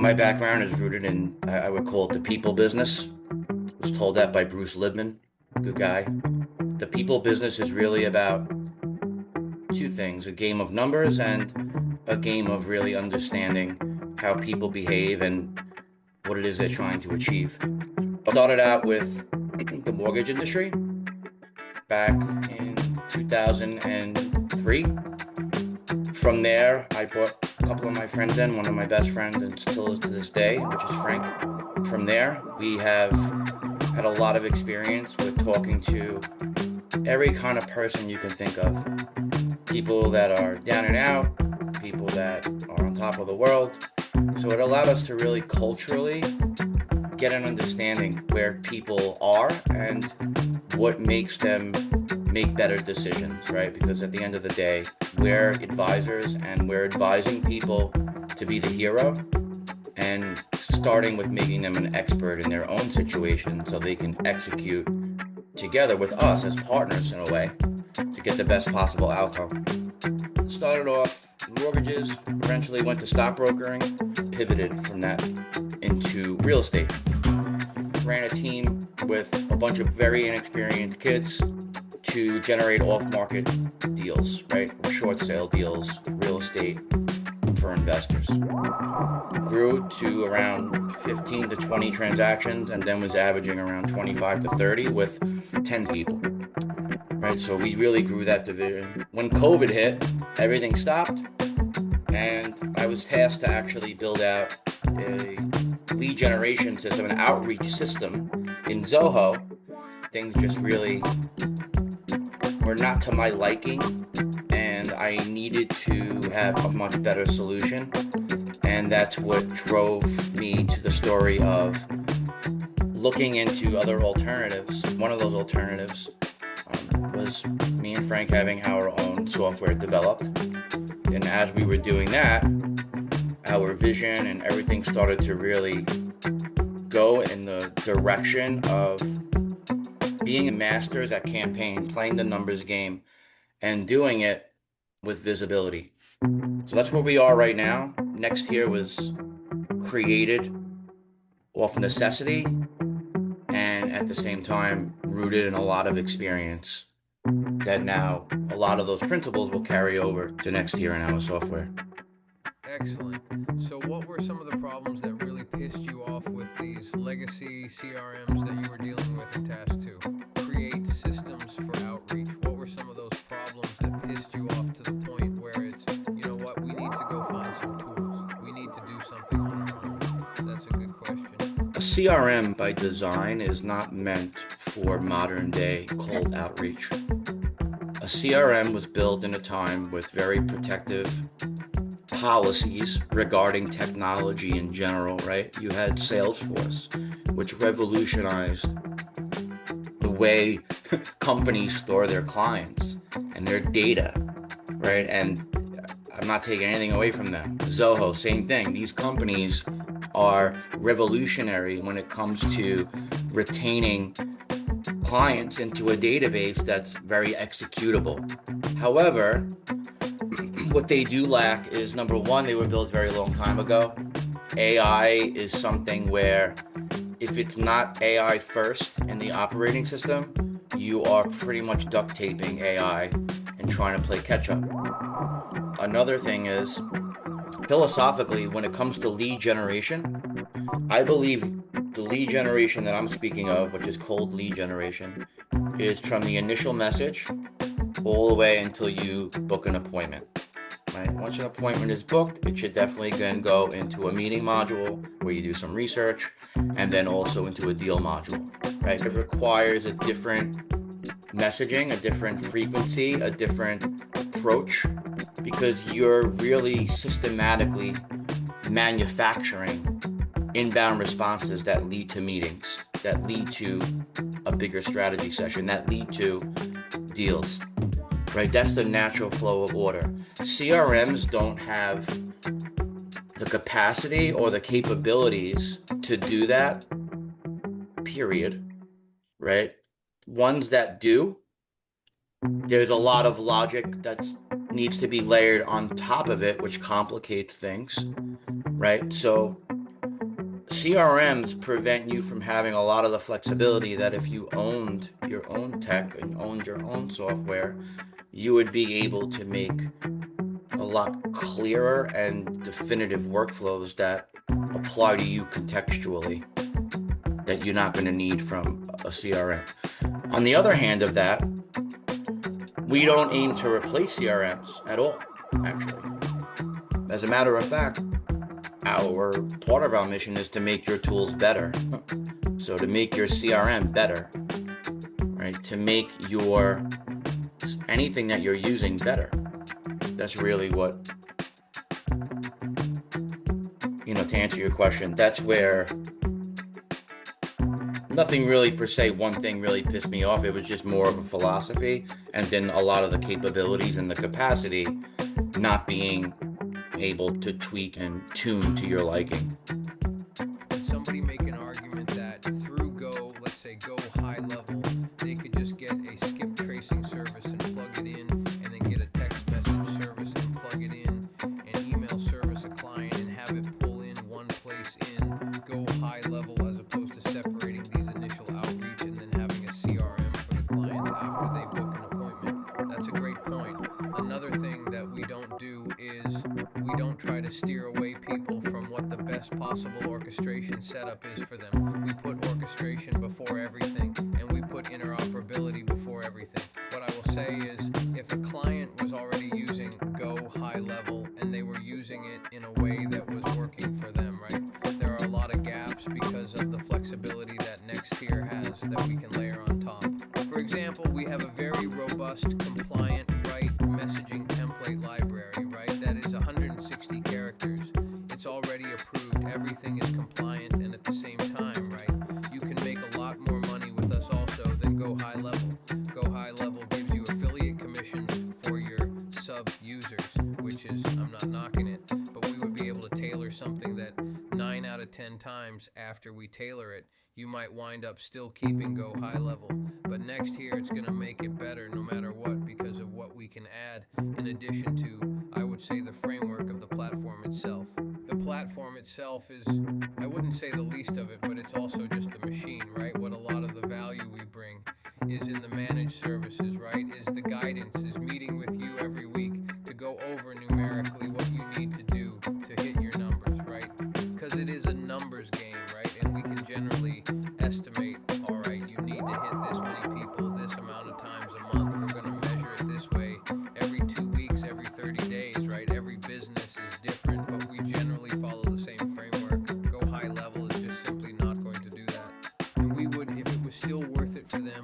My background is rooted in, I would call it the people business. I was told that by Bruce Libman, good guy. The people business is really about two things, a game of numbers and a game of really understanding how people behave and what it is they're trying to achieve. I started out with the mortgage industry back in 2003. From there, I brought a couple of my friends in, one of my best friends, and still is to this day, which is Frank. From there, we have had a lot of experience with talking to every kind of person you can think of. People that are down and out, people that are on top of the world. So it allowed us to really culturally get an understanding where people are and what makes them make better decisions, right? Because at the end of the day, we're advisors and we're advising people to be the hero and starting with making them an expert in their own situation so they can execute together with us as partners in a way to get the best possible outcome. Started off mortgages, eventually went to stockbrokering, pivoted from that into real estate. Ran a team with a bunch of very inexperienced kids to generate off-market deals, right? Short sale deals, real estate for investors. Grew to around 15 to 20 transactions and then was averaging around 25 to 30 with 10 people, right? So we really grew that division. When COVID hit, everything stopped and I was tasked to actually build out a lead generation system, an outreach system in Zoho. Things just really were not to my liking, and I needed to have a much better solution. And that's what drove me to the story of looking into other alternatives. One of those alternatives was me and Frank having our own software developed. And as we were doing that, our vision and everything started to really go in the direction of being masters at campaign, playing the numbers game, and doing it with visibility. So that's where we are right now. Nextier was created off necessity and at the same time rooted in a lot of experience that now a lot of those principles will carry over to Nextier and our software. Excellent. So, what were some of the problems that really pissed you off with these legacy CRMs that you were dealing with and tasked to create systems for outreach? What were some of those problems that pissed you off to the point where it's, you know what, we need to go find some tools. We need to do something on our own. That's a good question. A CRM by design is not meant for modern day cold outreach. A CRM was built in a time with very protective policies regarding technology in general, right? You had Salesforce, which revolutionized the way companies store their clients and their data, right? And I'm not taking anything away from them. Zoho, same thing. These companies are revolutionary when it comes to retaining clients into a database that's very executable. However, what they do lack is, number one, they were built a very long time ago. AI is something where if it's not AI first in the operating system, you are pretty much duct taping AI and trying to play catch up. Another thing is, philosophically, when it comes to lead generation, I believe the lead generation that I'm speaking of, which is cold lead generation, is from the initial message all the way until you book an appointment. Right? Once an appointment is booked, it should definitely then go into a meeting module where you do some research and then also into a deal module. Right? It requires a different messaging, a different frequency, a different approach because you're really systematically manufacturing inbound responses that lead to meetings, that lead to a bigger strategy session, that lead to deals. Right? That's the natural flow of order. CRMs don't have the capacity or the capabilities to do that, period. Right? Ones that do, there's a lot of logic that needs to be layered on top of it, which complicates things. Right? So CRMs prevent you from having a lot of the flexibility that if you owned your own tech and owned your own software, you would be able to make a lot clearer and definitive workflows that apply to you contextually that you're not going to need from a CRM. On the other hand of that, we don't aim to replace CRMs at all, actually. As a matter of fact, our part of our mission is to make your tools better. So to make your CRM better, right? To make your anything that you're using better. That's really what, to answer your question, that's where nothing really per se, one thing really pissed me off. It was just more of a philosophy, and then a lot of the capabilities and the capacity not being able to tweak and tune to your liking. Somebody make an argument that through Go, let's say Go high level, they could just get a skip tracing service and plug it in, and then get a text message service and plug it in, an email service a client, and have it pull in one place in Go high level, as opposed to separating these initial outreach and then having a CRM for the client after they book an appointment. That's a great point. Another thing that we don't do is we don't try to steer away people from what the best possible orchestration setup is for them. We put orchestration before everything, and we put interoperability before everything. What I will say is, if a client was already using Go high level and they were using it in a way that was working for them, right? There are a lot of gaps because of the flexibility that Nextier has that we can layer on top. For example, we have a very robust, compliant, right messaging template library, right? That is 160 characters. It's already approved. Everything is compliant, and at the same time, right, you can make a lot more money with us also than Go high level. Go high level gives you affiliate commissions for your sub users, which is, I'm not knocking it, but we would be able to tailor something that 9 out of 10 times after we tailor it, you might wind up still keeping Go high level. But next here, it's going to make it better no matter what, because of what we can add in addition to, I would say, the framework of the platform itself. The platform itself is, I wouldn't say the least of it, but it's also just a machine, right? What a lot of the value we bring is in the managed services, right? Is the guidance, is meeting with you every week to go over numerically what you need to do to hit your numbers, right? Because it is a numbers game, right? And we can generally estimate, all right, you need to hit this many people this amount of times a month. We're going to measure it this way every 2 weeks, every 30 days, right? Every business is different, but we generally follow the same framework. Go high level is just simply not going to do that. And we would, if it was still worth it for them,